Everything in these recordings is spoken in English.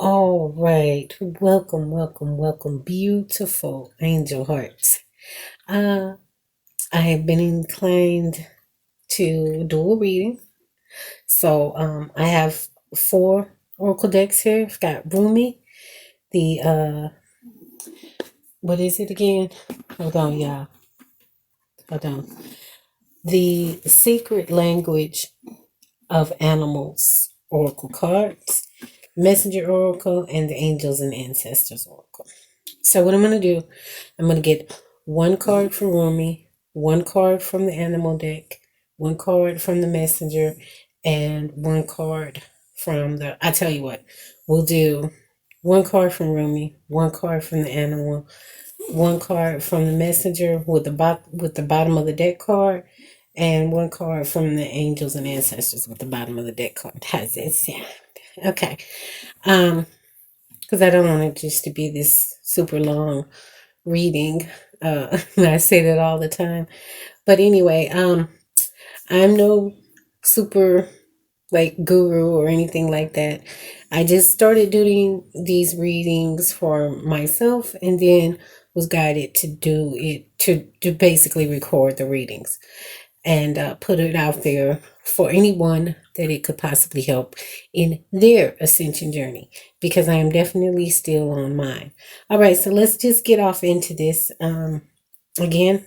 All right. Welcome, welcome, welcome, beautiful angel hearts. Uh, I have been inclined to do a reading. So I have four oracle decks here. I've got Rumi, the what is it again? Hold on, y'all. Hold on. The Secret Language of Animals Oracle cards, Messenger Oracle, and the Angels and Ancestors Oracle. So what I'm going to do, I'm going to get one card from Rumi, one card from the animal deck, one card from the messenger, and one card from I tell you what, we'll do one card from Rumi, one card from the animal, one card from the messenger with the bottom of the deck card, and one card from the angels and ancestors with the bottom of the deck card. How's that sound? Okay. Because I don't want it just to be this super long reading. I say that all the time. But anyway, I'm no super like guru or anything like that. I just started doing these readings for myself and then was guided to do it to basically record the readings and put it out there for anyone that it could possibly help in their ascension journey, because I am definitely still on mine. All right, so let's just get off into this. Again,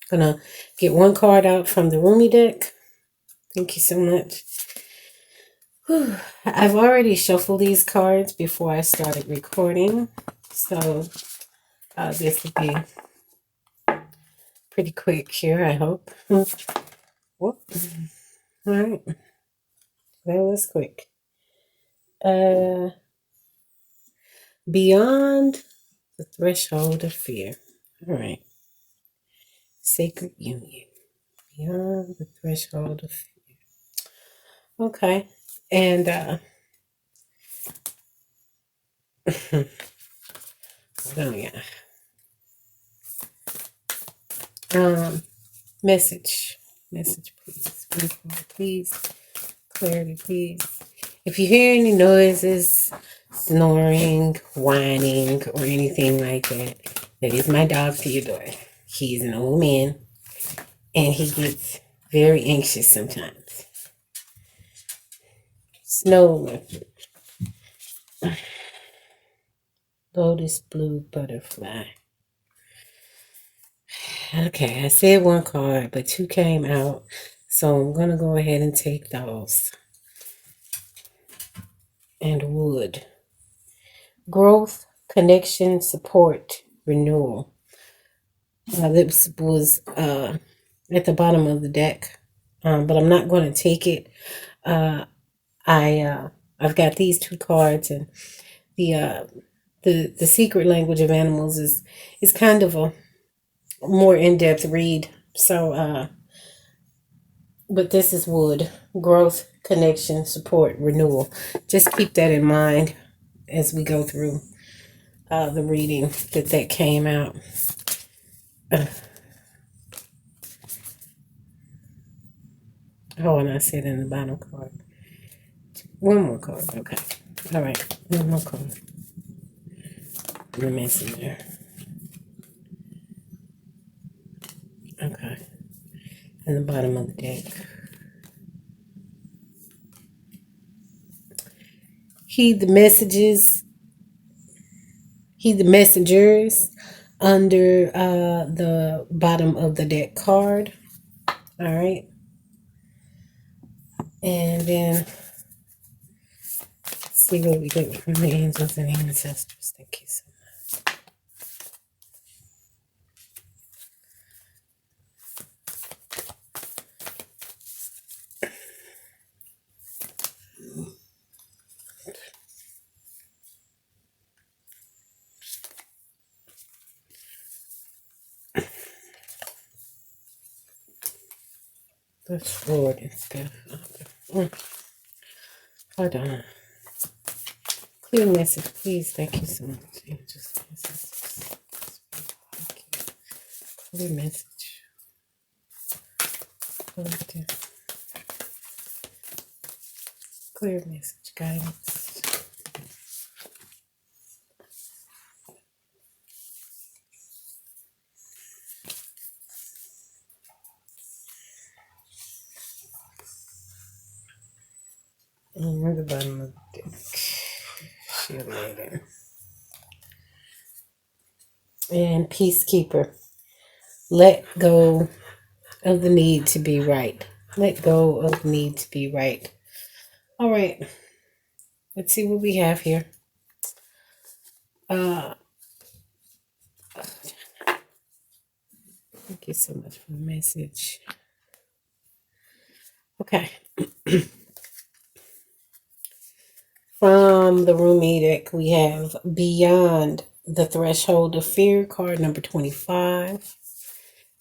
gonna get one card out from the Rumi deck. Thank you so much. Whew. I've already shuffled these cards before I started recording, so this will be pretty quick here, I hope. Whoop. All right, that was quick. Beyond the threshold of fear. All right. Sacred union. Beyond the threshold of fear. Okay. And hold on, yeah. Message. Message, please. Please. Clarity, please. If you hear any noises, snoring, whining, or anything like that, that is my dog Theodore. He's an old man and he gets very anxious sometimes. Snow leopard. Lotus blue butterfly. Okay, I said one card, but two came out. So I'm going to go ahead and take those. And wood. Growth, connection, support, renewal. This was at the bottom of the deck, but I'm not going to take it. I've got these two cards, and the secret language of animals is kind of a more in-depth read. So, but this is wood, growth, connection, support, renewal. Just keep that in mind as we go through the reading that came out. Oh, and I said in the bottom card. One more card. Okay. All right. One more card. The messenger. Okay. And the bottom of the deck. Heed the messages. Heed the messengers under the bottom of the deck card. All right. And then let's see what we get from the angels and ancestors. Thank you so much. Push forward and stuff. Hold on. Clear message, please. Thank you so much. Angels, ancestors. Thank you. Clear message. Clear message, guidance. And the bottom of the deck. Shield Maiden. And Peacekeeper. Let go of the need to be right. Let go of the need to be right. All right. Let's see what we have here. Thank you so much for the message. Okay. From the Rumi deck, we have Beyond the Threshold of Fear, card number 25.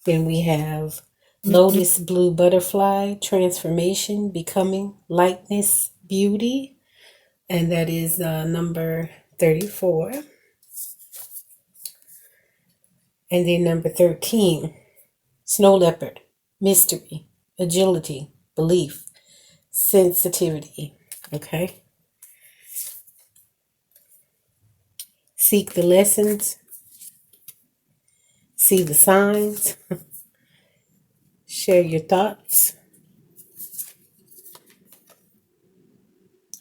Then we have Lotus Blue Butterfly, Transformation, Becoming, Lightness, Beauty. And that is number 34. And then number 13, Snow Leopard, Mystery, Agility, Belief, Sensitivity. Okay. Seek the lessons, see the signs, share your thoughts,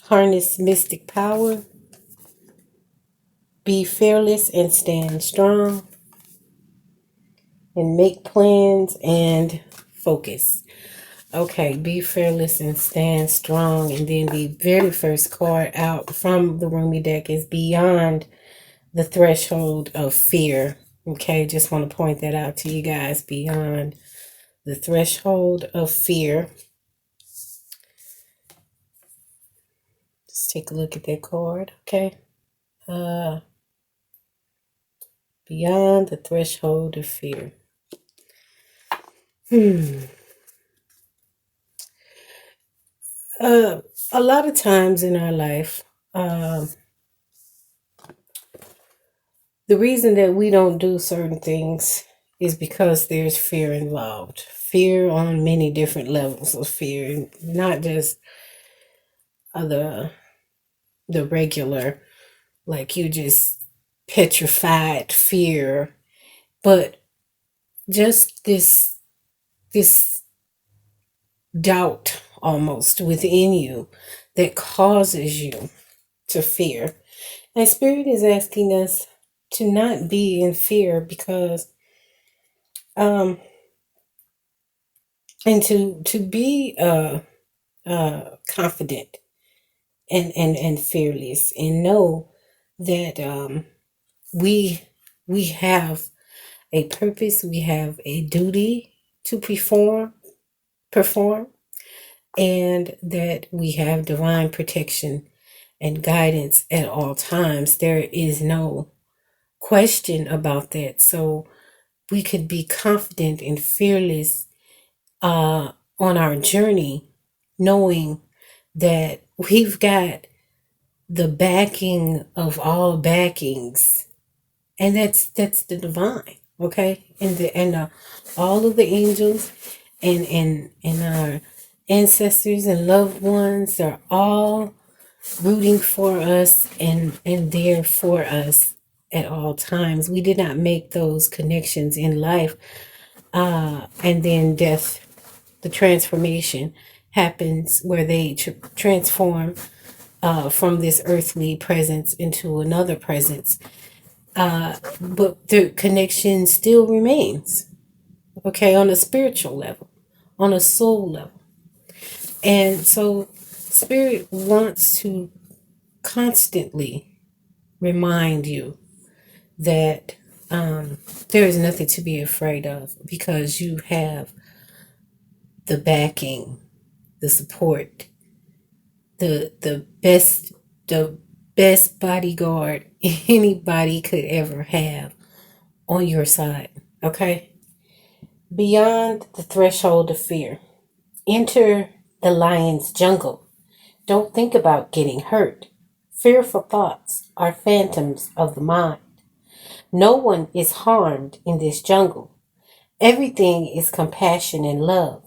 harness mystic power, be fearless and stand strong, and make plans and focus. Okay, be fearless and stand strong. And then the very first card out from the Rumi deck is Beyond the Threshold of Fear. Okay, just want to point that out to you guys. Beyond the Threshold of Fear. Let's take a look at that card. Okay. Beyond the Threshold of Fear. A lot of times in our life, the reason that we don't do certain things is because there's fear involved. Fear on many different levels of fear, not just the regular, like you just petrified fear, but just this doubt almost within you that causes you to fear. And Spirit is asking us to not be in fear because and to be confident and fearless, and know that we have a purpose, we have a duty to perform, and that we have divine protection and guidance at all times. There is no question about that. So we could be confident and fearless on our journey, knowing that we've got the backing of all backings, and that's the divine. Okay, and all of the angels and our ancestors and loved ones are all rooting for us and there for us at all times. We did not make those connections in life, and then death, the transformation happens where they transform from this earthly presence into another presence, but the connection still remains, okay, on a spiritual level, on a soul level. And so Spirit wants to constantly remind you that there is nothing to be afraid of, because you have the backing, the support, the best bodyguard anybody could ever have on your side. Okay? Beyond the Threshold of Fear. Enter the lion's jungle. Don't think about getting hurt. Fearful thoughts are phantoms of the mind. No one is harmed in this jungle. Everything is compassion and love.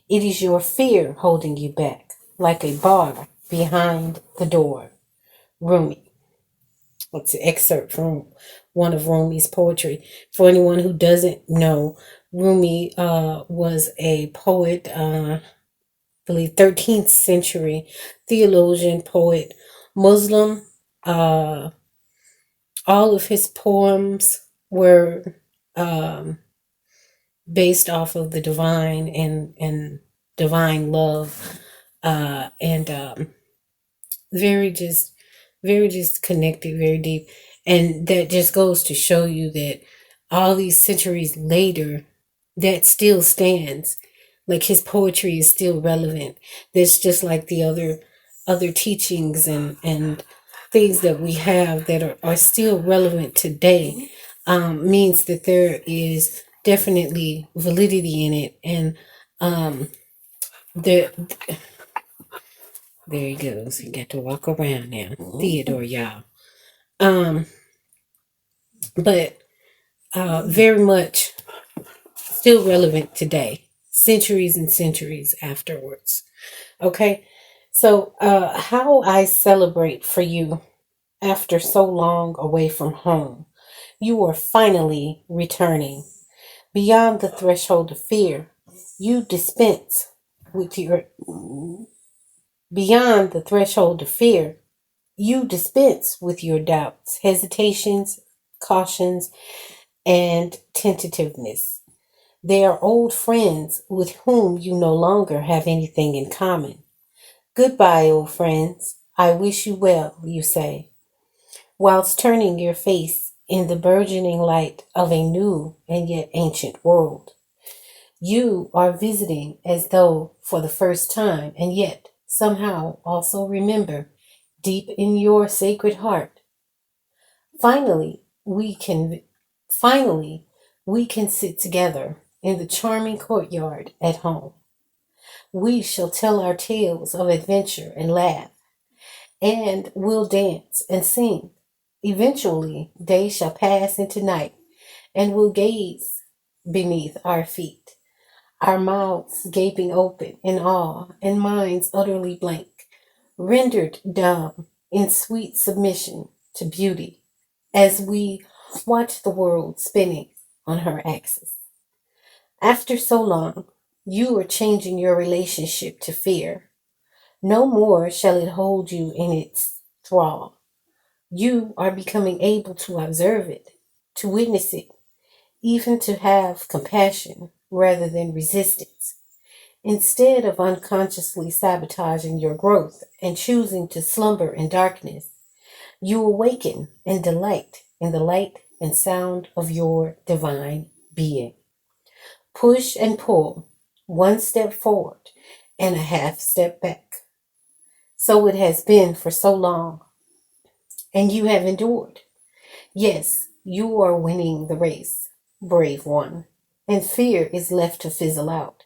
It is your fear holding you back, like a bar behind the door. Rumi. It's an excerpt from one of Rumi's poetry. For anyone who doesn't know, Rumi was a poet, the believe 13th century theologian, poet, Muslim. Uh, all of his poems were um, based off of the divine and divine love, and very just very just connected, very deep. And that just goes to show you that all these centuries later, that still stands. Like his poetry is still relevant. That's just like the other teachings and things that we have that are still relevant today. Means that there is definitely validity in it. And um there there he goes. He got to walk around now. Theodore, y'all. Um, but very much still relevant today, centuries and centuries afterwards. Okay, so how I celebrate for you after so long away from home. You are finally returning beyond the threshold of fear. You dispense with your beyond the threshold of fear. You dispense with your doubts, hesitations, cautions, and tentativeness. They are old friends with whom you no longer have anything in common. Goodbye, old friends. I wish you well, you say, whilst turning your face in the burgeoning light of a new and yet ancient world. You are visiting as though for the first time, and yet somehow also remember deep in your sacred heart. Finally, we can finally we can sit together in the charming courtyard at home. We shall tell our tales of adventure and laugh, and we'll dance and sing. Eventually, day shall pass into night, and we'll gaze beneath our feet, our mouths gaping open in awe and minds utterly blank, rendered dumb in sweet submission to beauty as we watch the world spinning on her axis. After so long, you are changing your relationship to fear. No more shall it hold you in its thrall. You are becoming able to observe it, to witness it, even to have compassion rather than resistance. Instead of unconsciously sabotaging your growth and choosing to slumber in darkness, you awaken and delight in the light and sound of your divine being. Push and pull, one step forward and a half step back. So it has been for so long, and you have endured. Yes, you are winning the race, brave one, and fear is left to fizzle out.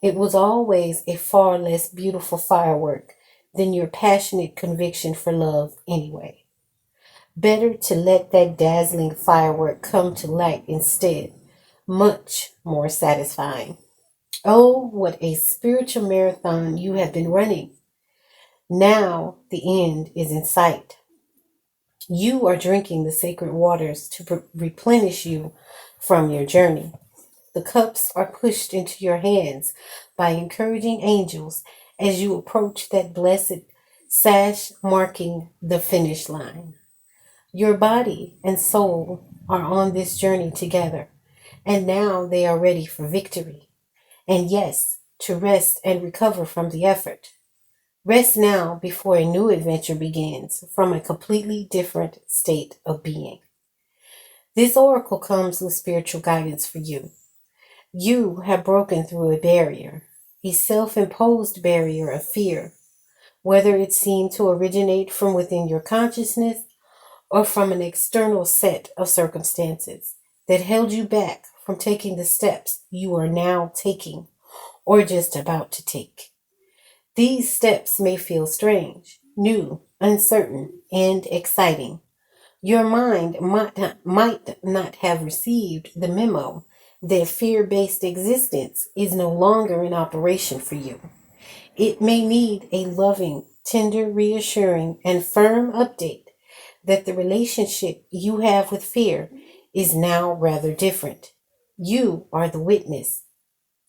It was always a far less beautiful firework than your passionate conviction for love anyway. Better to let that dazzling firework come to light instead. Much more satisfying. Oh, what a spiritual marathon you have been running. Now the end is in sight. You are drinking the sacred waters to replenish you from your journey. The cups are pushed into your hands by encouraging angels as you approach that blessed sash marking the finish line. Your body and soul are on this journey together, and now they are ready for victory. And yes, to rest and recover from the effort. Rest now before a new adventure begins from a completely different state of being. This oracle comes with spiritual guidance for you. You have broken through a barrier, a self imposed barrier of fear, whether it seemed to originate from within your consciousness or from an external set of circumstances that held you back from taking the steps you are now taking or just about to take. These steps may feel strange, new, uncertain, and exciting. Your mind might not have received the memo that fear based existence is no longer in operation for you. It may need a loving, tender, reassuring, and firm update that the relationship you have with fear is now rather different. You are the witness,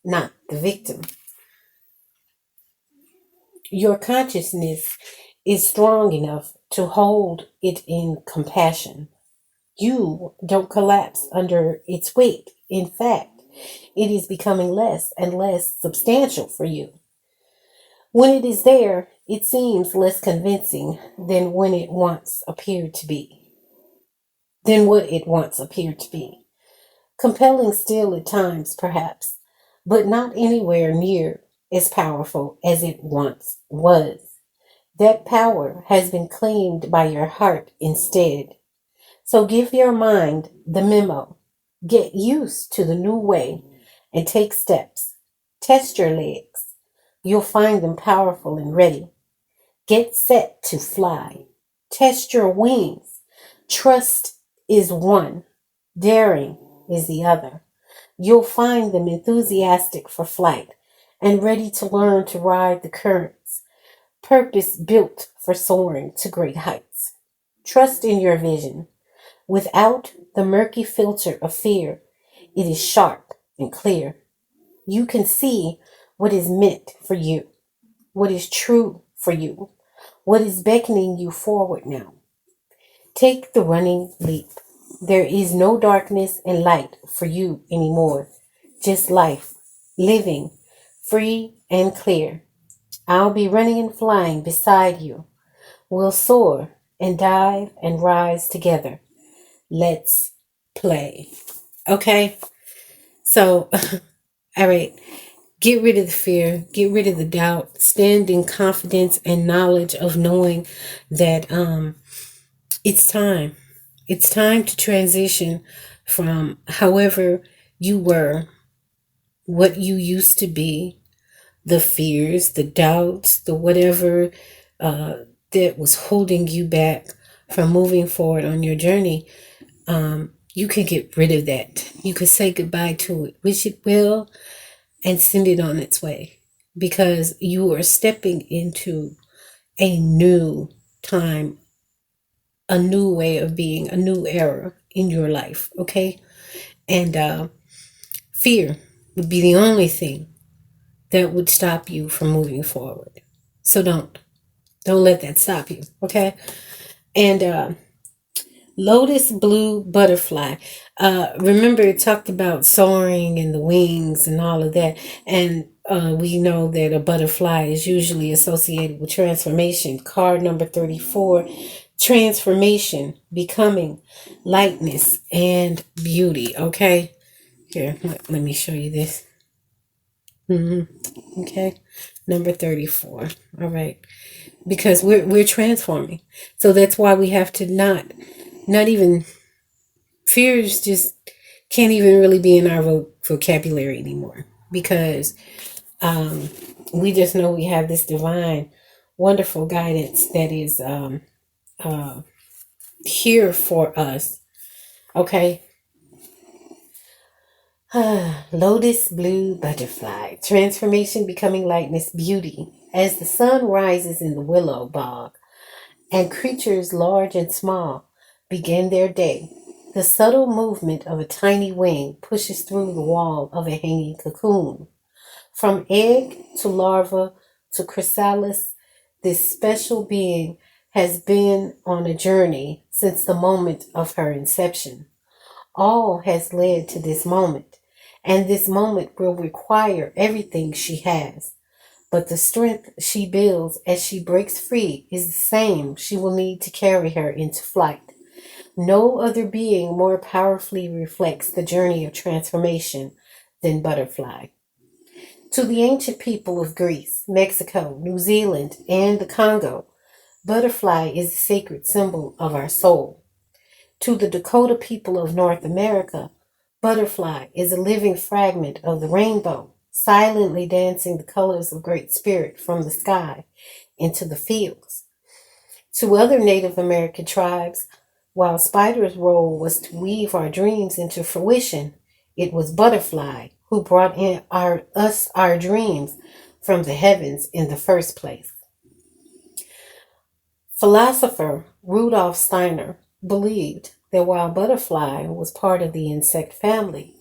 not the victim. Your consciousness is strong enough to hold it in compassion. You don't collapse under its weight. In fact, it is becoming less and less substantial for you. When it is there, it seems less convincing than when it once appeared to be, than what it once appeared to be. Compelling still at times, perhaps, but not anywhere near as powerful as it once was. That power has been claimed by your heart instead. So give your mind the memo. Get used to the new way and take steps. Test your legs. You'll find them powerful and ready. Get set to fly. Test your wings. Trust is one, daring is the other. You'll find them enthusiastic for flight and ready to learn to ride the currents, purpose built for soaring to great heights. Trust in your vision. Without the murky filter of fear, it is sharp and clear. You can see what is meant for you, what is true for you, what is beckoning you forward now. Take the running leap. There is no darkness and light for you anymore, just life, living, free and clear. I'll be running and flying beside you. We'll soar and dive and rise together. Let's play. Okay? So, all right. Get rid of the fear, get rid of the doubt, stand in confidence and knowledge of knowing that it's time. It's time to transition from however you were, what you used to be, the fears, the doubts, the whatever that was holding you back from moving forward on your journey. You can get rid of that. You can say goodbye to it, wish it well, and send it on its way, because you are stepping into a new time, a new way of being, a new era in your life. Okay. And fear would be the only thing that would stop you from moving forward. So don't let that stop you. Okay. And lotus blue butterfly. Remember, it talked about soaring and the wings and all of that. And we know that a butterfly is usually associated with transformation. Card number 34, transformation, becoming, lightness, and beauty. Okay. Here, let me show you this. Okay. Number 34. All right. Because we're transforming. So that's why we have to not even, fears just can't even really be in our vocabulary anymore, because we just know we have this divine, wonderful guidance that is here for us. Okay. Lotus blue butterfly, transformation, becoming, lightness, beauty. As the sun rises in the willow bog, and creatures large and small begin their day, the subtle movement of a tiny wing pushes through the wall of a hanging cocoon. From egg to larva to chrysalis, this special being has been on a journey since the moment of her inception. All has led to this moment, and this moment will require everything she has. But the strength she builds as she breaks free is the same she will need to carry her into flight. No other being more powerfully reflects the journey of transformation than butterfly. To the ancient people of Greece, Mexico, New Zealand, and the Congo, butterfly is the sacred symbol of our soul. To the Dakota people of North America, butterfly is a living fragment of the rainbow, silently dancing the colors of Great Spirit from the sky into the fields. To other Native American tribes, while spider's role was to weave our dreams into fruition, it was butterfly who brought in our dreams from the heavens in the first place. Philosopher Rudolf Steiner believed that while butterfly was part of the insect family,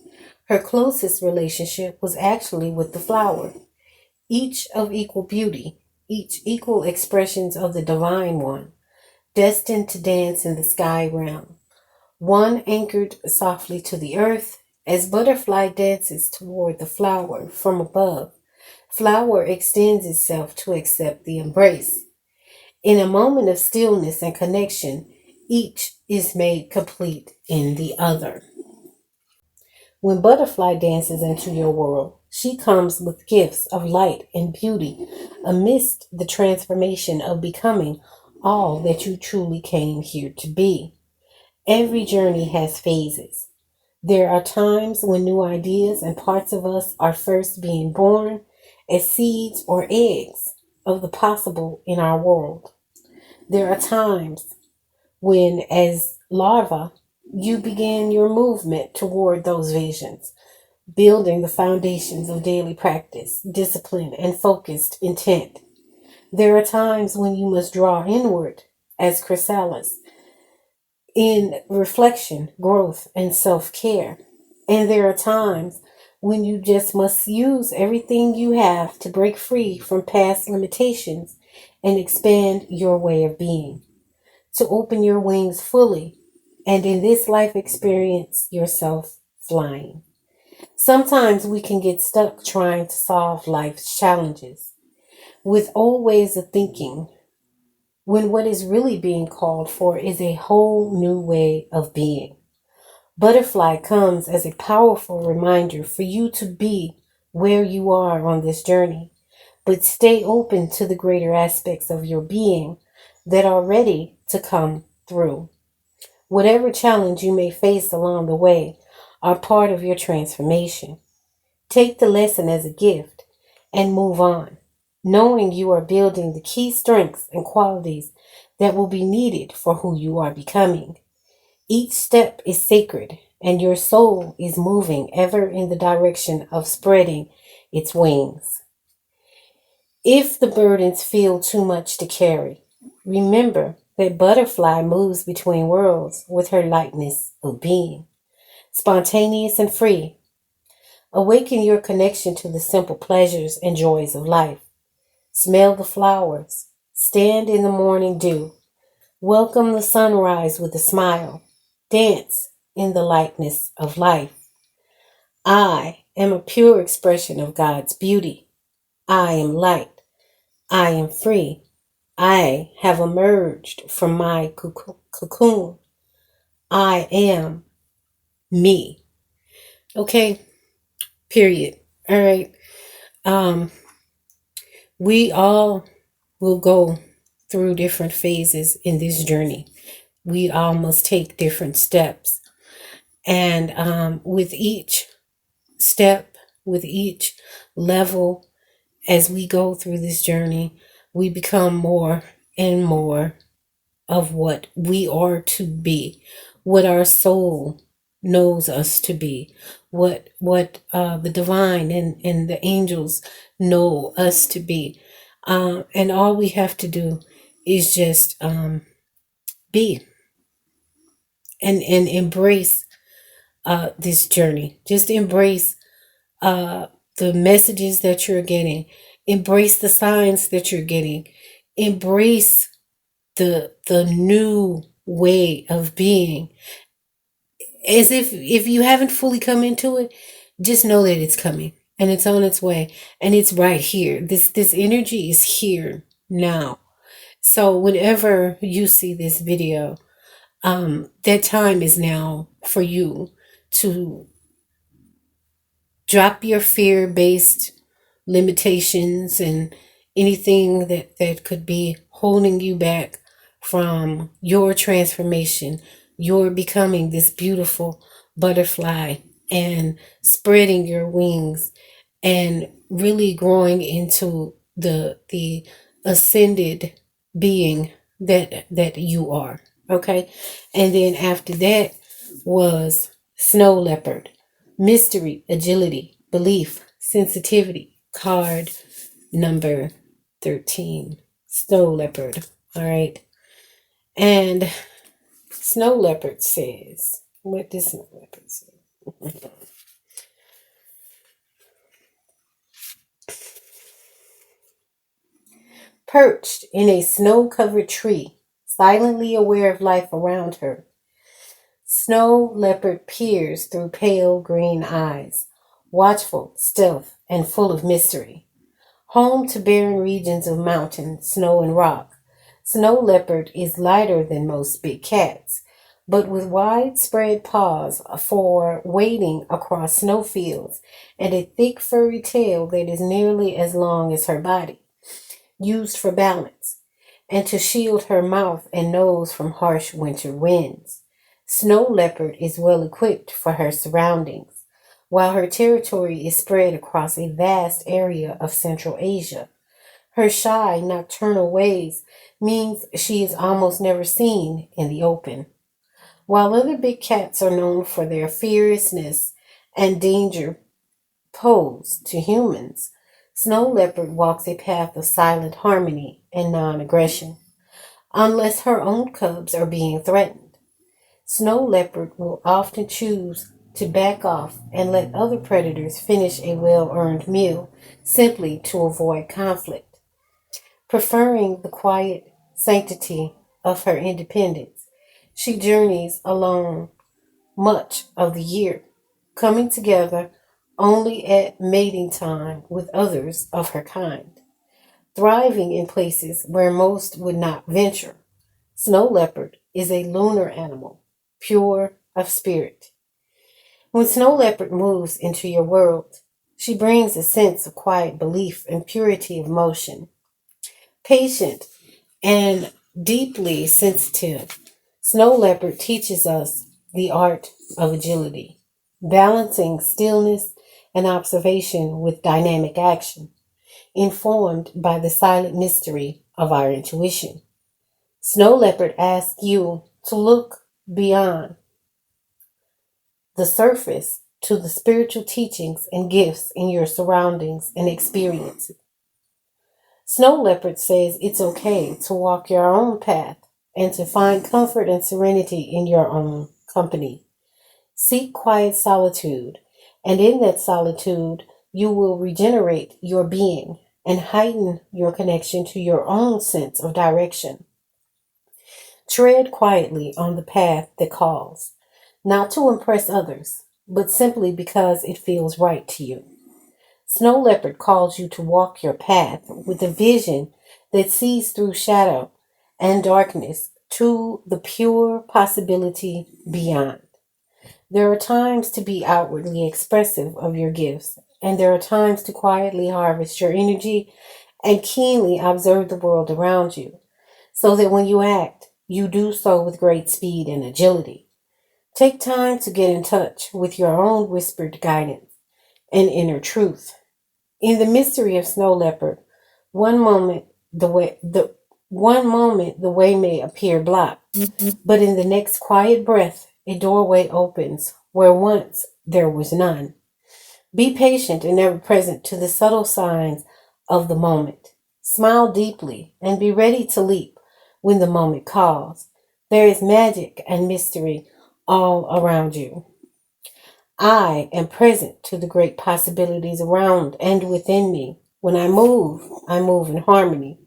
her closest relationship was actually with the flower, each of equal beauty. each equal expressions of the Divine One, destined to dance in the sky realm. One anchored softly to the earth, as butterfly dances toward the flower from above. Flower extends itself to accept the embrace. In a moment of stillness and connection, each is made complete in the other. When Butterfly dances into your world, she comes with gifts of light and beauty amidst the transformation of becoming all that you truly came here to be. Every journey has phases. There are times when new ideas and parts of us are first being born as seeds or eggs of the possible in our world. There are times when, as larva, you begin your movement toward those visions, building the foundations of daily practice, discipline, and focused intent. There are times when you must draw inward, as chrysalis, in reflection, growth, and self care. And there are times when you just must use everything you have to break free from past limitations and expand your way of being, to open your wings fully, and in this life experience yourself flying. Sometimes we can get stuck trying to solve life's challenges with old ways of thinking, when what is really being called for is a whole new way of being. Butterfly comes as a powerful reminder for you to be where you are on this journey, but stay open to the greater aspects of your being that are ready to come through. Whatever challenge you may face along the way are part of your transformation. Take the lesson as a gift and move on, knowing you are building the key strengths and qualities that will be needed for who you are becoming. Each step is sacred, and your soul is moving ever in the direction of spreading its wings. If the burdens feel too much to carry, remember that Butterfly moves between worlds with her lightness of being, spontaneous and free. Awaken your connection to the simple pleasures and joys of life. Smell the flowers. Stand in the morning dew. Welcome the sunrise with a smile. Dance in the lightness of life. I am a pure expression of God's beauty. I am light. I am free. I have emerged from my cocoon. I am me. Okay, period. All right. Um, we all will go through different phases in this journey. We all must take different steps. And with each step, with each level, as we go through this journey, we become more and more of what we are to be, what our soul knows us to be, what the divine and the angels know us to be. And all we have to do is just be and embrace this journey. Just embrace the messages that you're getting. Embrace the signs that you're getting. Embrace the new way of being. As if you haven't fully come into it, just know that it's coming and it's on its way and it's right here. This energy is here now. So whenever you see this video, that time is now for you to drop your fear-based limitations and anything that could be holding you back from your transformation, your becoming this beautiful butterfly and spreading your wings and really growing into the ascended being that you are. Okay. And then after that was snow leopard, mystery, agility, belief, sensitivity, card number 13, snow leopard. All right. And snow leopard says, what does snow leopard say? perched in a snow-covered tree, silently aware of life around her. Snow leopard peers through pale green eyes, watchful, stealth, and full of mystery. Home to barren regions of mountain, snow, and rock, snow leopard is lighter than most big cats, but with widespread paws for wading across snowfields and a thick furry tail that is nearly as long as her body, used for balance and to shield her mouth and nose from harsh winter winds. Snow leopard is well equipped for her surroundings, while her territory is spread across a vast area of Central Asia. Her shy, nocturnal ways means she is almost never seen in the open. While other big cats are known for their fierceness and danger posed to humans, Snow Leopard walks a path of silent harmony and non aggression, unless her own cubs are being threatened. Snow Leopard will often choose to back off and let other predators finish a well earned meal simply to avoid conflict. Preferring the quiet sanctity of her independence, she journeys alone much of the year, coming together only at mating time with others of her kind, thriving in places where most would not venture. Snow leopard is a lunar animal, pure of spirit. When snow leopard moves into your world, she brings a sense of quiet belief and purity of motion. Patient and deeply sensitive, Snow Leopard teaches us the art of agility, balancing stillness and observation with dynamic action, informed by the silent mystery of our intuition. Snow Leopard asks you to look beyond the surface to the spiritual teachings and gifts in your surroundings and experiences. Snow Leopard says it's okay to walk your own path and to find comfort and serenity in your own company. Seek quiet solitude, and in that solitude, you will regenerate your being and heighten your connection to your own sense of direction. Tread quietly on the path that calls, not to impress others, but simply because it feels right to you. Snow Leopard calls you to walk your path with a vision that sees through shadow and darkness to the pure possibility beyond. There are times to be outwardly expressive of your gifts, and there are times to quietly harvest your energy and keenly observe the world around you, so that when you act, you do so with great speed and agility. Take time to get in touch with your own whispered guidance and inner truth. In the mystery of Snow Leopard, one moment the way may appear blocked, but in the next quiet breath, a doorway opens where once there was none. Be patient and ever present to the subtle signs of the moment. Smile deeply and be ready to leap when the moment calls. There is magic and mystery all around you. I am present to the great possibilities around and within me. When I move in harmony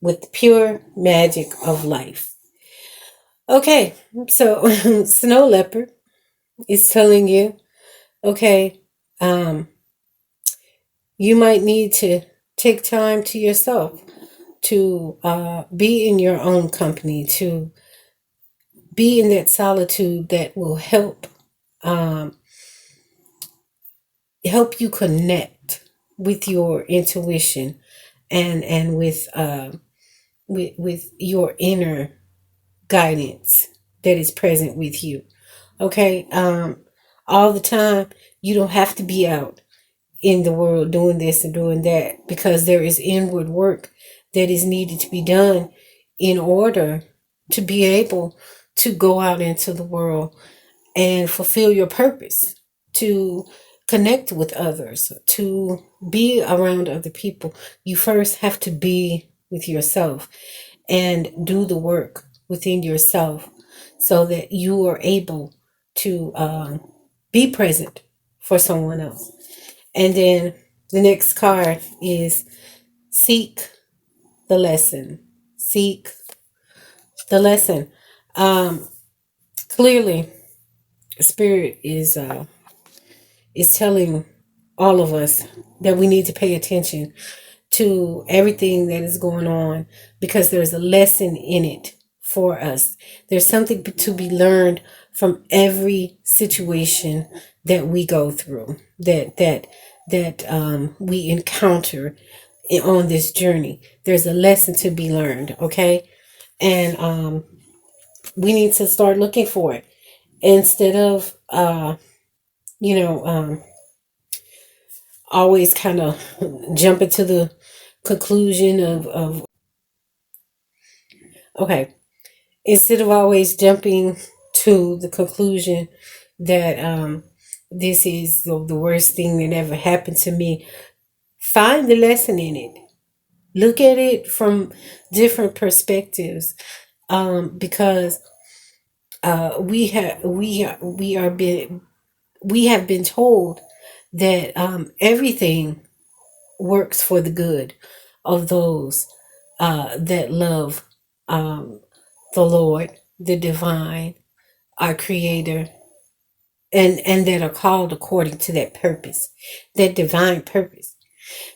with the pure magic of life. Okay, so Snow Leopard is telling you, okay, um, you might need to take time to yourself to be in your own company, to be in that solitude that will um, help you connect with your intuition and with your inner guidance that is present with you. Okay, all the time you don't have to be out in the world doing this and doing that, because there is inward work that is needed to be done in order to be able to go out into the world and fulfill your purpose, to connect with others, to be around other people. You first have to be with yourself and do the work within yourself so that you are able to be present for someone else. And then the next card is seek the lesson. Seek the lesson. Um, Clearly, Spirit is telling all of us that we need to pay attention to everything that is going on because there's a lesson in it for us. There's something to be learned from every situation that we go through, that we encounter on this journey. There's a lesson to be learned, okay? And we need to start looking for it instead of you know always kind of jumping to the conclusion of okay, instead of always jumping to the conclusion that this is the worst thing that ever happened to me. Find the lesson in it. Look at it from different perspectives, because we have been told that everything works for the good of those that love um, the Lord, the divine, our Creator, and that are called according to that purpose, that divine purpose.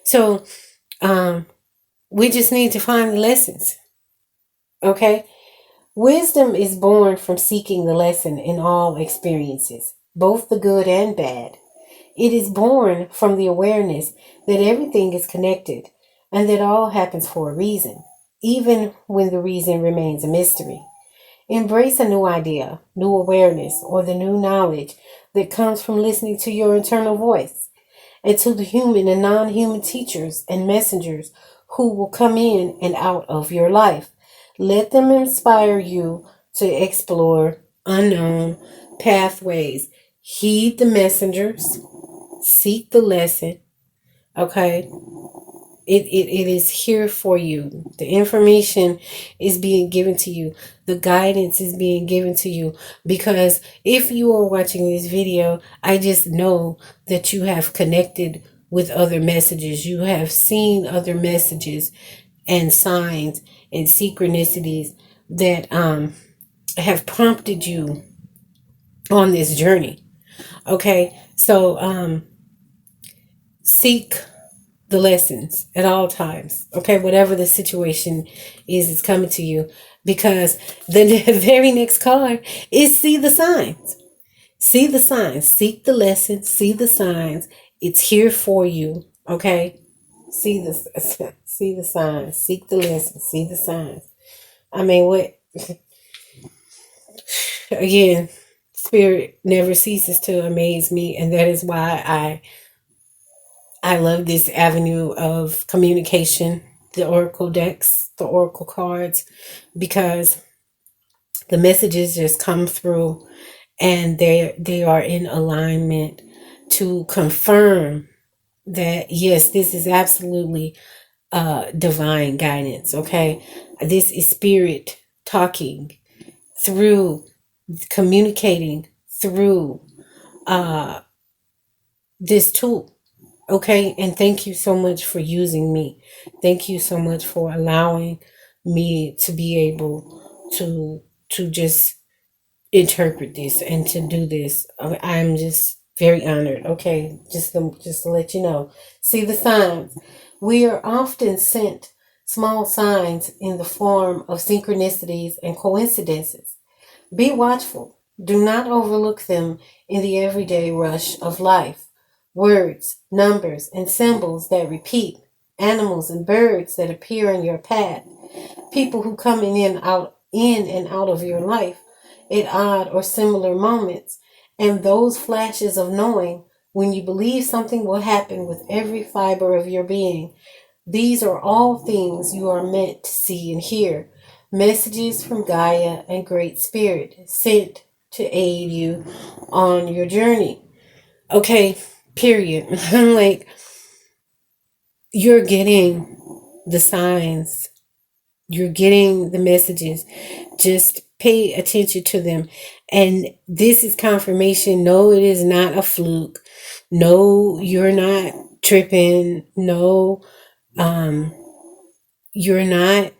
So we just need to find the lessons. Okay? Wisdom is born from seeking the lesson in all experiences, both the good and bad. It is born from the awareness that everything is connected and that all happens for a reason, even when the reason remains a mystery. Embrace a new idea, new awareness, or the new knowledge that comes from listening to your internal voice and to the human and non human teachers and messengers who will come in and out of your life. Let them inspire you to explore unknown pathways. Heed the messengers, seek the lesson, okay? It is here for you. The information is being given to you. The guidance is being given to you. Because if you are watching this video, I just know that you have connected with other messages. You have seen other messages and signs and synchronicities that have prompted you on this journey. Okay, so seek the lessons at all times. Okay, whatever the situation is, it's coming to you, because the very next card is see the signs. See the signs. Seek the lessons. See the signs. It's here for you. Okay, see the see the signs. Seek the lessons. See the signs. I mean, what again? Spirit never ceases to amaze me, and that is why I love this avenue of communication, the oracle decks, the oracle cards, because the messages just come through and they are in alignment to confirm that yes, this is absolutely divine guidance. Okay, this is spirit talking through, communicating through this tool. Okay, and thank you so much for using me. Thank you so much for allowing me to be able to just interpret this and to do this. I'm just very honored. Okay, just to let you know. See the signs. We are often sent small signs in the form of synchronicities and coincidences. Be watchful. Do not overlook them in the everyday rush of life. Words, numbers, and symbols that repeat, animals and birds that appear in your path, people who come in and out of your life at odd or similar moments, and those flashes of knowing when you believe something will happen with every fiber of your being. These are all things you are meant to see and hear. Messages from Gaia and Great Spirit sent to aid you on your journey. Okay, period. I'm like, you're getting the signs, you're getting the messages. Just pay attention to them. And this is confirmation. No, it is not a fluke. No, you're not tripping. No, You're not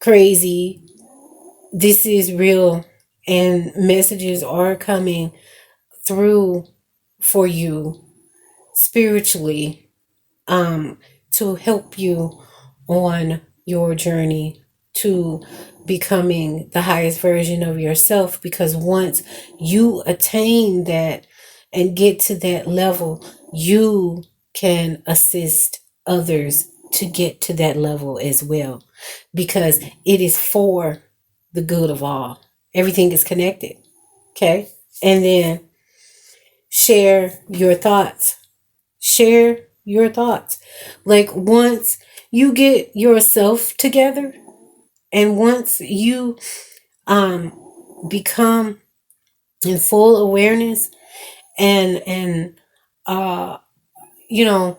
crazy. This is real, and messages are coming through for you spiritually, um, to help you on your journey to becoming the highest version of yourself. Because once you attain that and get to that level, you can assist others to get to that level as well, because it is for the good of all. Everything is connected. Okay. And then share your thoughts. Share your thoughts. Like, once you get yourself together, and once you um become in full awareness, and uh you know,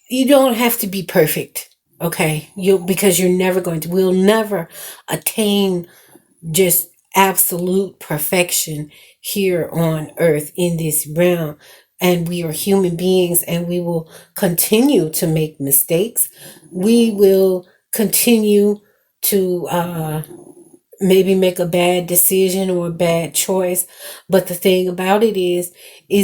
you don't have to be perfect. Okay, you, because you're never going to, we'll never attain just absolute perfection here on earth in this realm. And we are human beings, and we will continue to make mistakes. We will continue to maybe make a bad decision or a bad choice. But the thing about it is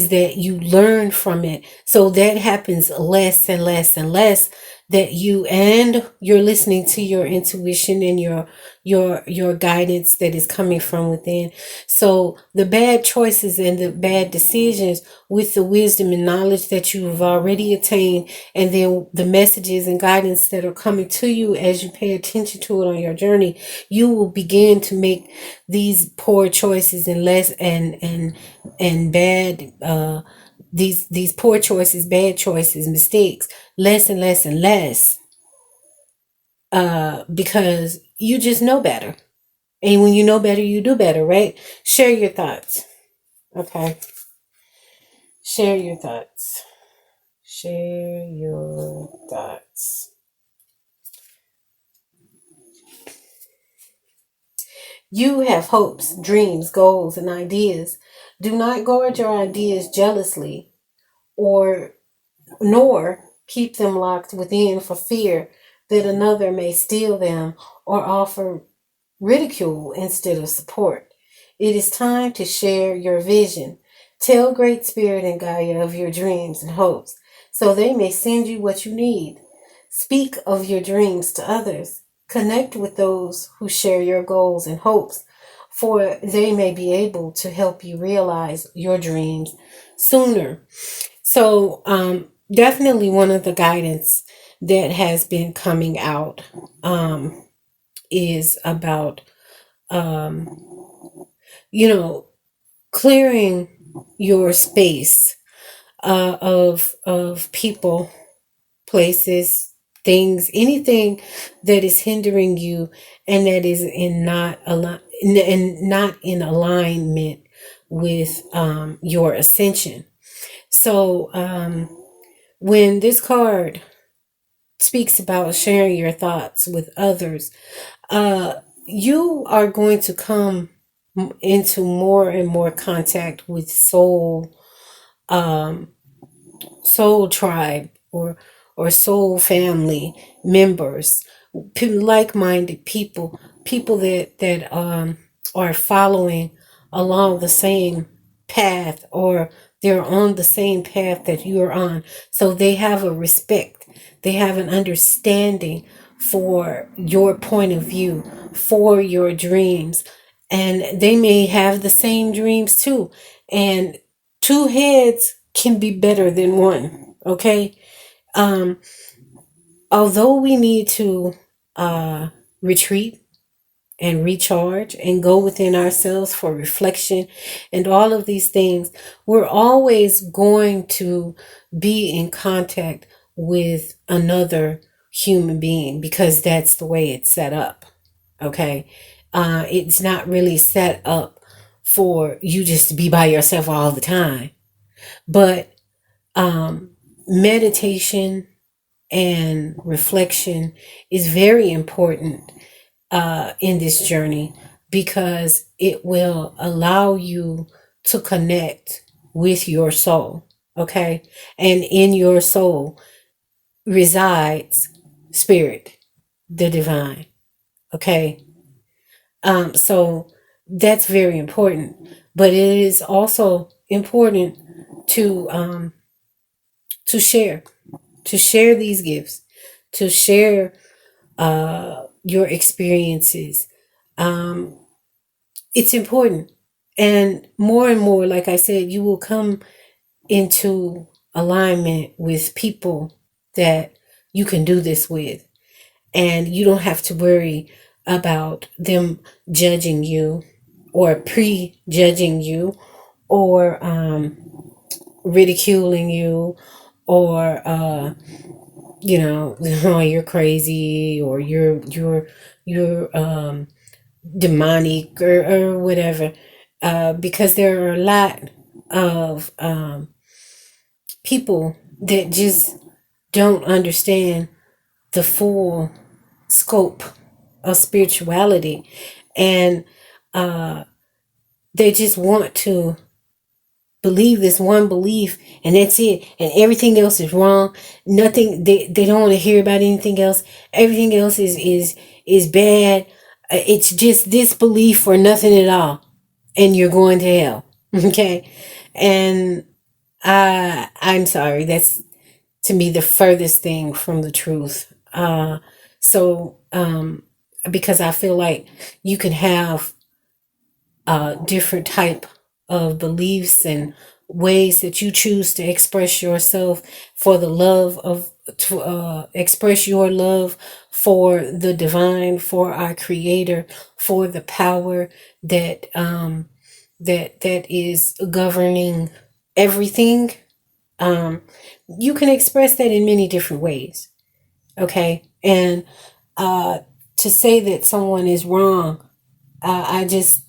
that you learn from it. So that happens less and less and less, that you're listening to your intuition and your guidance that is coming from within. So the bad choices and the bad decisions, with the wisdom and knowledge that you have already attained, and then the messages and guidance that are coming to you as you pay attention to it on your journey, you will begin to make these poor choices and less and bad these poor choices, bad choices, mistakes, less and less and less, because you just know better. And when you know better, you do better, right? Share your thoughts. Okay. Share your thoughts. Share your thoughts. You have hopes, dreams, goals, and ideas. Do not guard your ideas jealously, or nor keep them locked within for fear that another may steal them or offer ridicule instead of support. It is time to share your vision. Tell Great Spirit and Gaia of your dreams and hopes, so they may send you what you need. Speak of your dreams to others. Connect with those who share your goals and hopes, for they may be able to help you realize your dreams sooner. So, definitely one of the guidance that has been coming out is about, um, you know, clearing your space of people, places, things, anything that is hindering you, and that is in not and not in alignment with your ascension. So when this card speaks about sharing your thoughts with others, uh, you are going to come into more and more contact with um, soul tribe, or soul family members, like-minded people, people that are following along the same path, or they're on the same path that you're on. So they have a respect, they have an understanding for your point of view, for your dreams, and they may have the same dreams too. And two heads can be better than one. Okay. um Although we need to retreat and recharge and go within ourselves for reflection and all of these things, we're always going to be in contact with another human being, because that's the way it's set up. Okay. It's not really set up for you just to be by yourself all the time. But meditation and reflection is very important in this journey, because it will allow you to connect with your soul. Okay. And in your soul resides spirit. the divine. Okay. So that's very important. But it is also important to to share, to share these gifts, to share your experiences. Um, it's important. And more, like I said, you will come into alignment with people that you can do this with. And you don't have to worry about them judging you or prejudging you or ridiculing you or oh, you're crazy or you're demonic or whatever, because there are a lot of people that just don't understand the full scope of spirituality, and they just want to believe this one belief and that's it, and everything else is wrong. Nothing, they don't want to hear about anything else. Everything else is bad. It's just this belief or nothing at all, and you're going to hell. Okay. And I'm sorry, that's to me the furthest thing from the truth. So because I feel like you can have different type of beliefs and ways that you choose to express yourself for the love of, to express your love for the divine, for our creator, for the power that that is governing everything. um you can express that in many different ways. Okay. And uh to say that someone is wrong, I just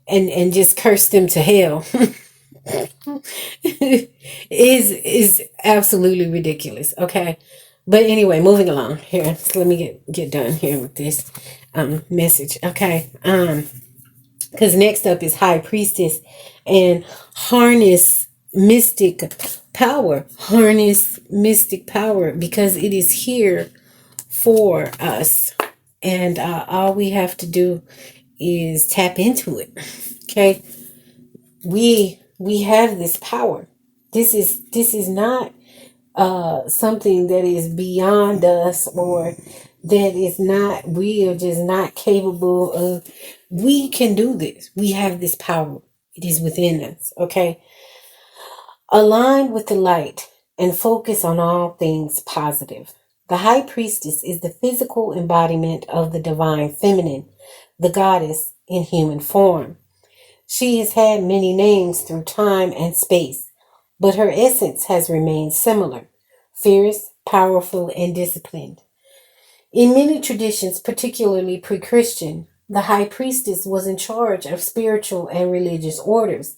and just curse them to hell is absolutely ridiculous. Okay. But anyway, moving along here. So let me get done here with this message. Okay. Because next up is High Priestess, and harness mystic power. Harness mystic power because it is here for us. And all we have to do is tap into it. Okay. We have this power. This is not something that is beyond us, or that is not, we are just not capable of. We can do this. We have this power. It is within us. Okay. Align with the light and focus on all things positive. The high priestess is the physical embodiment of the divine feminine, the goddess in human form. She has had many names through time and space, but her essence has remained similar: fierce, powerful, and disciplined. In many traditions, particularly pre Christian, the high priestess was in charge of spiritual and religious orders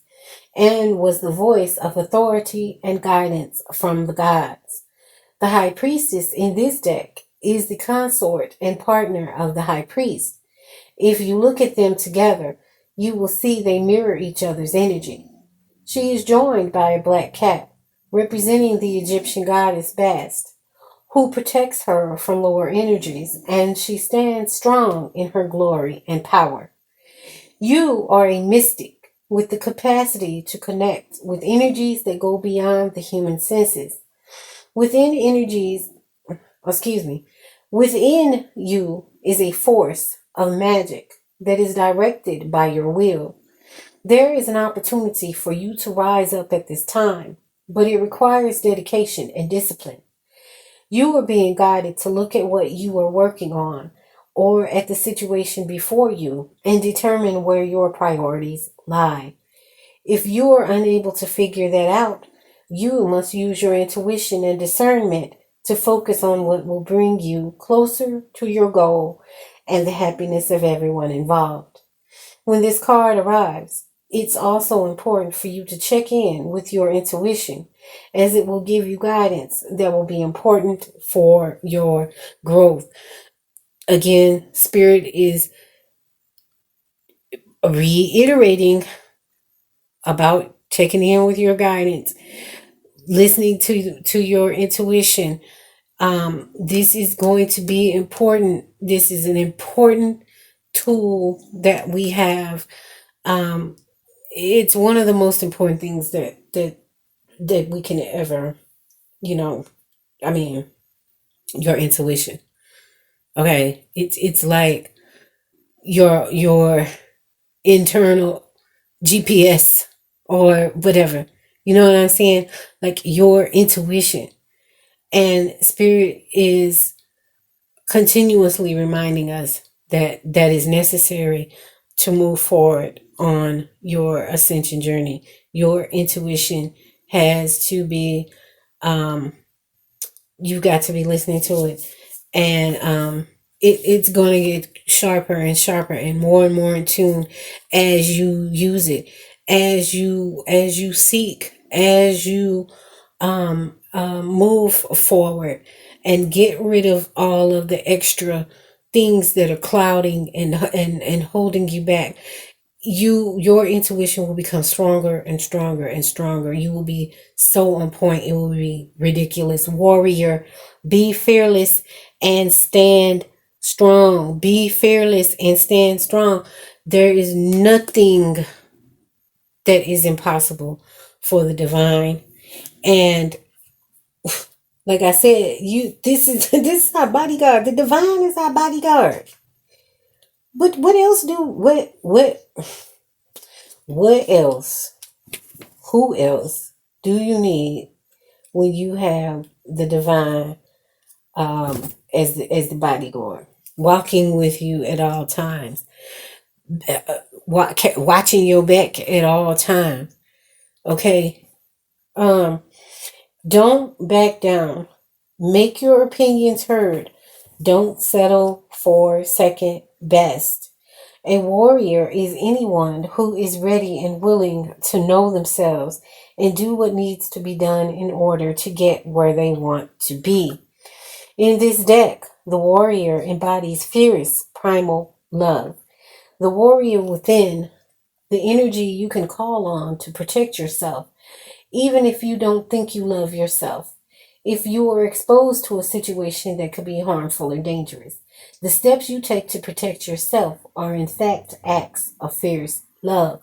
and was the voice of authority and guidance from the gods. The high priestess in this deck is the consort and partner of the high priest. If you look at them together, you will see they mirror each other's energy. She is joined by a black cat, representing the Egyptian goddess Bast, who protects her from lower energies, and she stands strong in her glory and power. You are a mystic with the capacity to connect with energies that go beyond the human senses. Within energies, excuse me, within you is a force of magic that is directed by your will. There is an opportunity for you to rise up at this time, but it requires dedication and discipline. You are being guided to look at what you are working on or at the situation before you and determine where your priorities lie. If you are unable to figure that out, you must use your intuition and discernment to focus on what will bring you closer to your goal and the happiness of everyone involved. When this card arrives, it's also important for you to check in with your intuition, as it will give you guidance that will be important for your growth. Again, Spirit is reiterating about checking in with your guidance, listening to your intuition, This is going to be important. This is an important tool that we have. Um, it's one of the most important things that we can ever, you know, I mean, your intuition. Okay, it's like your internal GPS or whatever. You know what I'm saying? Like your intuition. And spirit is continuously reminding us that that is necessary to move forward on your ascension journey. Your intuition has to be, um, you've got to be listening to it. And it's going to get sharper and sharper and more in tune as you use it, as you seek, as you move forward and get rid of all of the extra things that are clouding and holding you back. Your intuition will become stronger and stronger and stronger. You will be so on point, it will be ridiculous. Warrior, be fearless and stand strong. Be fearless and stand strong. There is nothing that is impossible for the divine. And like I said, you this is this is our bodyguard. The divine is our bodyguard. But what else do what else? Who else do you need when you have the divine, as the bodyguard, walking with you at all times, watching your back at all times? Okay, um, don't back down. Make your opinions heard. Don't settle for second best. A warrior is anyone who is ready and willing to know themselves and do what needs to be done in order to get where they want to be. In this deck, the warrior embodies fierce primal love. The warrior within, the energy you can call on to protect yourself, even if you don't think you love yourself. If you are exposed to a situation that could be harmful or dangerous, the steps you take to protect yourself are in fact acts of fierce love.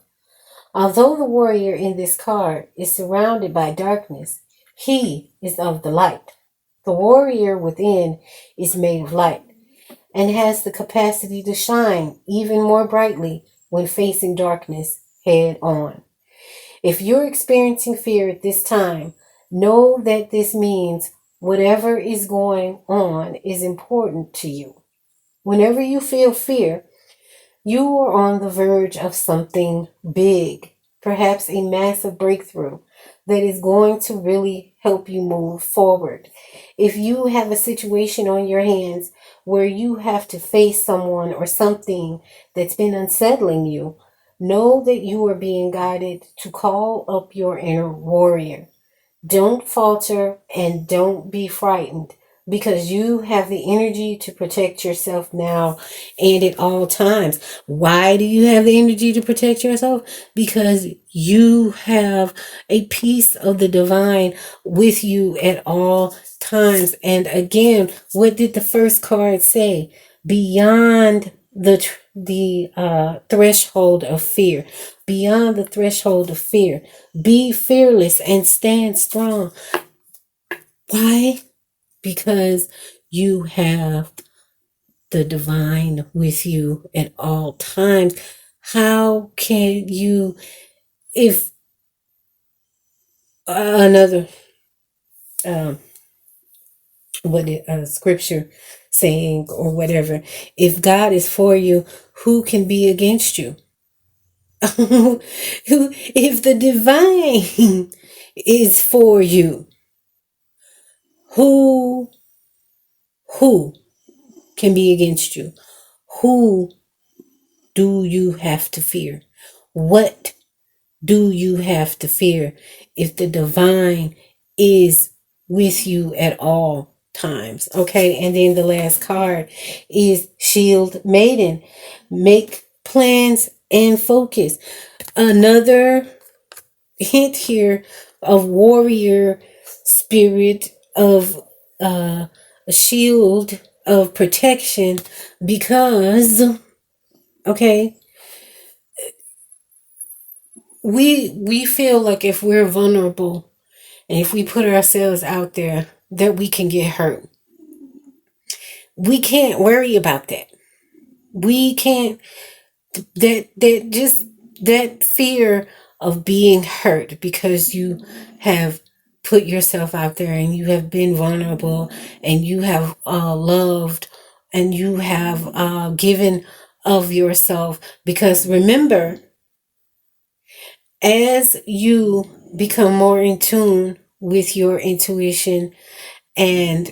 Although the warrior in this card is surrounded by darkness, he is of the light. The warrior within is made of light and has the capacity to shine even more brightly when facing darkness head on. If you're experiencing fear at this time, know that this means whatever is going on is important to you. Whenever you feel fear, you are on the verge of something big, perhaps a massive breakthrough that is going to really help you move forward. If you have a situation on your hands where you have to face someone or something that's been unsettling you, know that you are being guided to call up your inner warrior. Don't falter and don't be frightened because you have the energy to protect yourself now and at all times. Why do you have the energy to protect yourself? Because you have a piece of the divine with you at all times. And again, what did the first card say? Beyond the threshold of fear, beyond the threshold of fear, be fearless and stand strong. Why? Because you have the divine with you at all times. How can you, if another, um, what scripture saying or whatever, if God is for you, who can be against you? If the divine is for you, who who can be against you? Who do you have to fear? What do you have to fear if the divine is with you at all times? Okay, and then the last card is Shield Maiden. Make plans and focus. Another hint here of warrior spirit, of a shield of protection because, okay, we feel like if we're vulnerable and if we put ourselves out there that we can get hurt. We can't worry about that. We can't that fear of being hurt because you have put yourself out there and you have been vulnerable and you have loved and you have given of yourself, because remember, as you become more in tune with your intuition and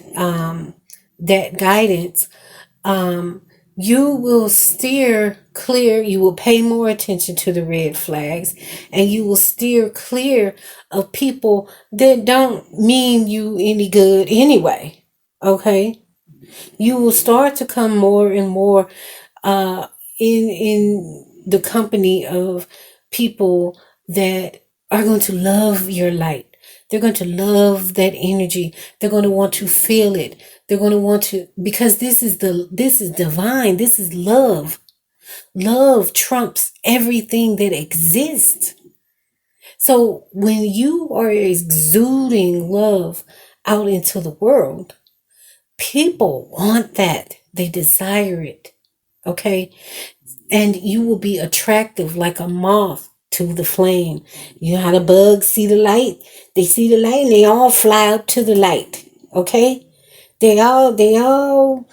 that guidance, um, you will steer clear. You will pay more attention to the red flags and you will steer clear of people that don't mean you any good anyway. Okay? You will start to come more and more uh, in the company of people that are going to love your light. They're going to love that energy. They're going to want to feel it. They're going to want to, because this is divine. This is love. Love trumps everything that exists. So when you are exuding love out into the world, people want that. They desire it. Okay? And you will be attractive like a moth to the flame. You know how the bugs see the light? They see the light and they all fly up to the light. Okay? They all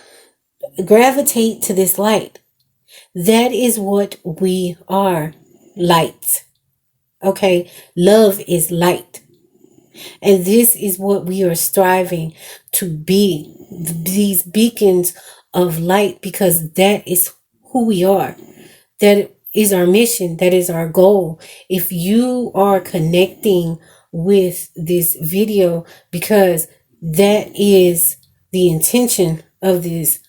gravitate to this light. That is what we are. Light. Okay? Love is light. And this is what we are striving to be. These beacons of light, because that is who we are. That is our mission. That is our goal. If you are connecting with this video, because that is the intention of this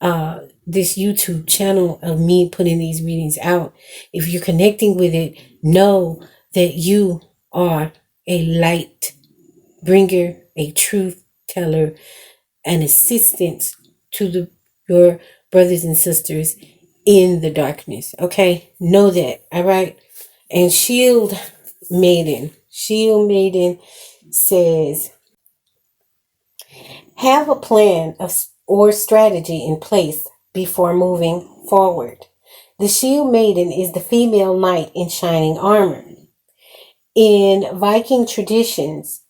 YouTube channel of me putting these readings out. If you're connecting with it, know that you are a light bringer, a truth teller, an assistance to your brothers and sisters in the darkness. Okay, know that. All right. And Shield Maiden says, have a plan or strategy in place before moving forward. The Shield Maiden is the female knight in shining armor. In Viking traditions,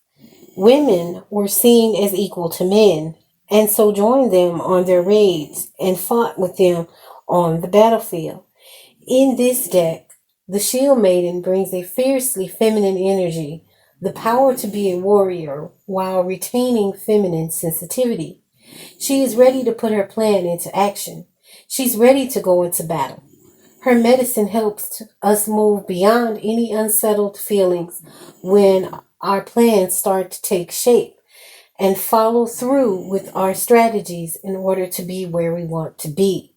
women were seen as equal to men, and so joined them on their raids and fought with them on the battlefield. In this deck, the Shield Maiden brings a fiercely feminine energy, the power to be a warrior while retaining feminine sensitivity. She is ready to put her plan into action. She's ready to go into battle. Her medicine helps us move beyond any unsettled feelings when our plans start to take shape, and follow through with our strategies in order to be where we want to be.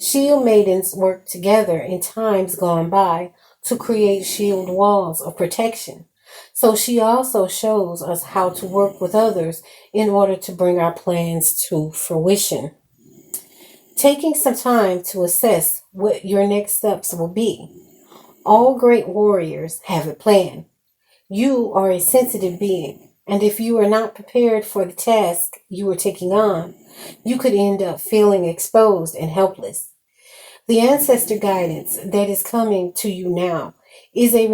Shield maidens worked together in times gone by to create shield walls of protection. So she also shows us how to work with others in order to bring our plans to fruition. Taking some time to assess what your next steps will be. All great warriors have a plan. You are a sensitive being, and if you are not prepared for the task you are taking on, you could end up feeling exposed and helpless. The ancestor guidance that is coming to you now is a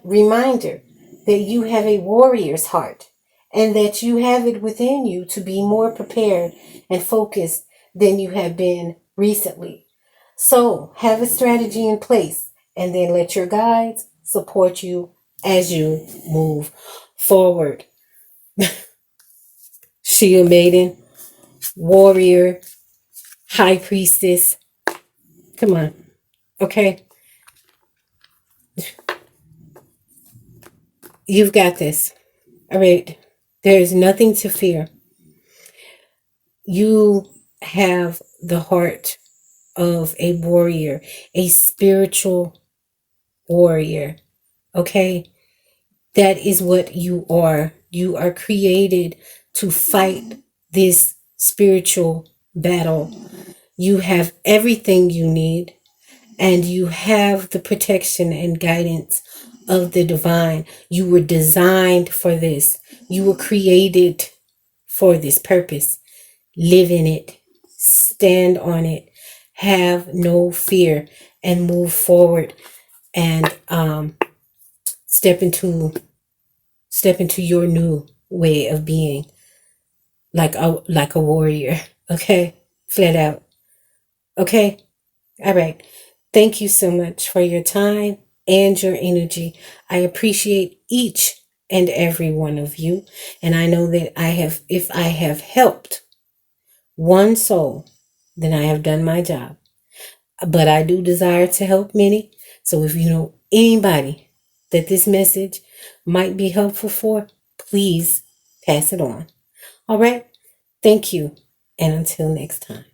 reminder that you have a warrior's heart and that you have it within you to be more prepared and focused than you have been recently. So have a strategy in place and then let your guides support you as you move forward. Shield Maiden, Warrior, High Priestess. Come on. Okay? You've got this. All right. There is nothing to fear. You have the heart of a warrior, a spiritual warrior. Okay? That is what you are. You are created to fight this spiritual battle. You have everything you need, and you have the protection and guidance of the divine. You were designed for this. You were created for this purpose. Live in it, stand on it, have no fear, and move forward, and step into your new way of being, like a warrior. Okay, flat out. Okay, all right. Thank you so much for your time and your energy. I appreciate each and every one of you, and I know that if I have helped one soul, then I have done my job. But I do desire to help many. So if you know anybody that this message might be helpful for, please pass it on. All right. Thank you. And until next time.